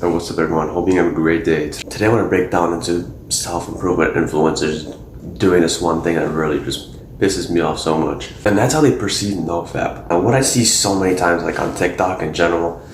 Or what's up everyone, hoping you have a great day. Today I want to break down into self-improvement influencers doing this one thing that really just pisses me off so much. And that's how they perceive NoFap. And what I see so many times, like on TikTok in general,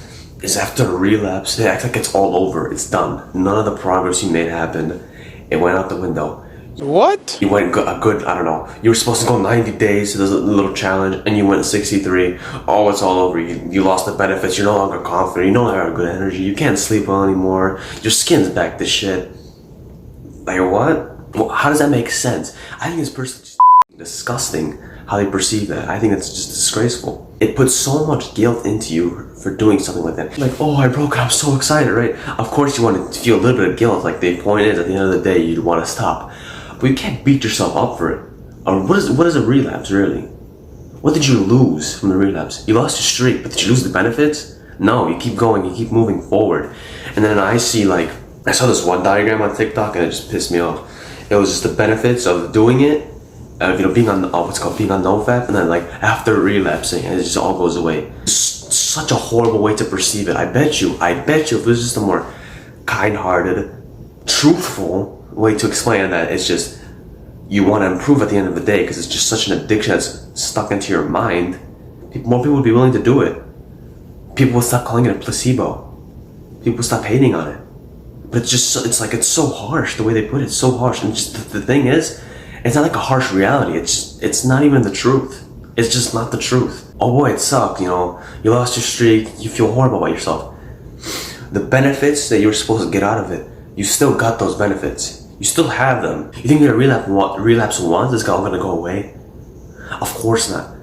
is after a relapse, they act like it's all over, it's done. None of the progress you made happened. It went out the window. What? You went a good, I don't know, you were supposed to go 90 days to this little challenge and you went 63. Oh, it's all over. You lost the benefits. You're no longer confident. You no longer have good energy. You can't sleep well anymore. Your skin's back to shit. Like, what? Well, how does that make sense? I think this person's just disgusting how they perceive that. I think it's just disgraceful. It puts so much guilt into you for doing something like that. Like, oh, I broke it. I'm so excited, right? Of course you want to feel a little bit of guilt. Like, the point is, at the end of the day, you want to stop. But you can't beat yourself up for it. Or what is a relapse, really? What did you lose from the relapse? You lost your streak, but did you lose the benefits? No, you keep going, you keep moving forward. And then I saw this one diagram on TikTok and it just pissed me off. It was just the benefits of doing it, being on being on NoFap, and then like after relapsing, and it just all goes away. It's such a horrible way to perceive it. I bet you if it was just a more kind-hearted, truthful way to explain that, it's just you want to improve at the end of the day because it's just such an addiction that's stuck into your mind. More people would be willing to do it. People would stop calling it a placebo. People would stop hating on it. But it's so harsh the way they put it. It's so harsh. And just the thing is, it's not like a harsh reality. It's not even the truth. It's just not the truth. Oh boy, it sucked. You know, you lost your streak. You feel horrible about yourself. The benefits that you were supposed to get out of it, you still got those benefits. You still have them. You think you're gonna relapse once, it's all gonna go away? Of course not.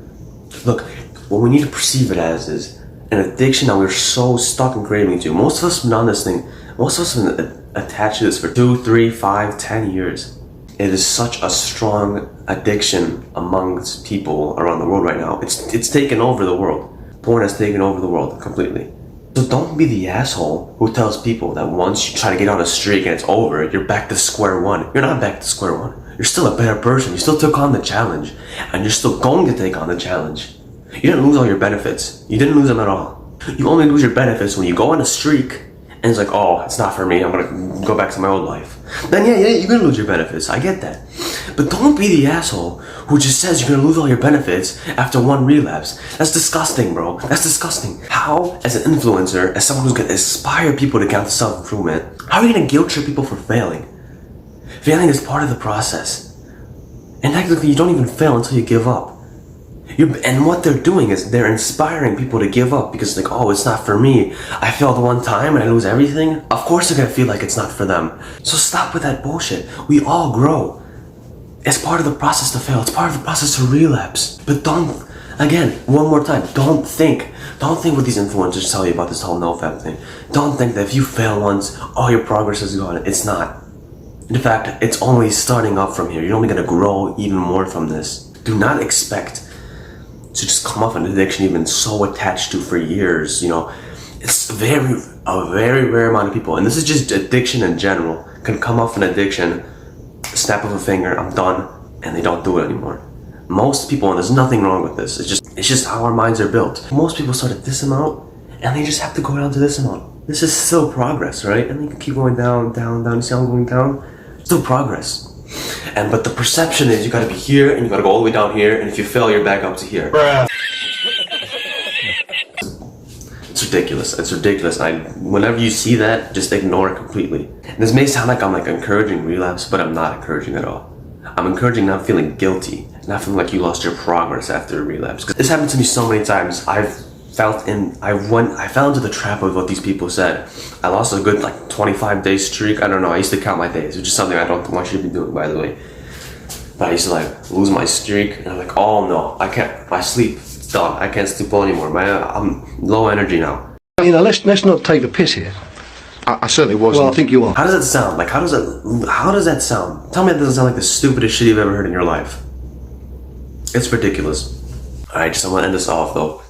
Look, what we need to perceive it as is an addiction that we're so stuck and craving to. Most of us have been on this thing. Most of us have been attached to this for 2, 3, 5, 10 years. It is such a strong addiction amongst people around the world right now. It's taken over the world. Porn has taken over the world completely. So don't be the asshole who tells people that once you try to get on a streak and it's over, you're back to square one. You're not back to square one. You're still a better person. You still took on the challenge. And you're still going to take on the challenge. You didn't lose all your benefits. You didn't lose them at all. You only lose your benefits when you go on a streak and it's like, oh, it's not for me. I'm going to go back to my old life. Then yeah, you're going to lose your benefits. I get that. But don't be the asshole who just says you're going to lose all your benefits after one relapse. That's disgusting, bro. That's disgusting. How, as an influencer, as someone who's going to inspire people to get to self-improvement, how are you going to guilt trip people for failing? Failing is part of the process. And technically, you don't even fail until you give up. And what they're doing is they're inspiring people to give up because like, oh, it's not for me. I failed one time and I lose everything. Of course they're going to feel like it's not for them. So stop with that bullshit. We all grow. It's part of the process to fail. It's part of the process to relapse. But don't, again, one more time, don't think what these influencers tell you about this whole NoFap thing. Don't think that if you fail once, all your progress is gone. It's not. In fact, it's only starting up from here. You're only going to grow even more from this. Do not expect to just come off an addiction you've been so attached to for years. You know, it's a very rare amount of people, and this is just addiction in general, can come off an addiction, snap of a finger, I'm done, and they don't do it anymore. Most people, and there's nothing wrong with this, it's just how our minds are built. Most people start at this amount, and they just have to go down to this amount. This is still progress, right? And they can keep going down, down, down. You see how I'm going down? Still progress. But the perception is you gotta be here, and you gotta go all the way down here, and if you fail, you're back up to here. Bruh. It's ridiculous. It's ridiculous. Whenever you see that, just ignore it completely. And this may sound like I'm encouraging relapse, but I'm not encouraging at all. I'm encouraging not feeling guilty, not feeling like you lost your progress after a relapse. Because this happened to me so many times. I fell into the trap of what these people said. I lost a good 25 day streak. I don't know. I used to count my days, which is something I don't want you to be doing, by the way. But I used to lose my streak, and I'm like, oh no, I can't. My sleep, it's done. I can't sleep well anymore. I'm low energy now. You know, let's not take the piss here. I certainly wasn't. Well, I think you are. How does that sound? How does that sound? Tell me it doesn't sound like the stupidest shit you've ever heard in your life. It's ridiculous. Alright, I want to end this off though.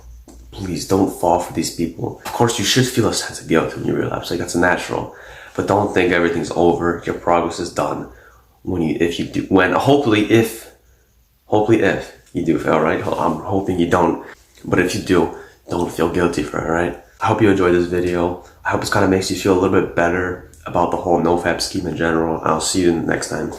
Please don't fall for these people. Of course, you should feel a sense of guilt when you relapse. That's natural. But don't think everything's over. Your progress is done. Hopefully if you do fail, right? I'm hoping you don't. But if you do, don't feel guilty for it, right? I hope you enjoyed this video. I hope this kind of makes you feel a little bit better about the whole NoFap scheme in general. I'll see you next time.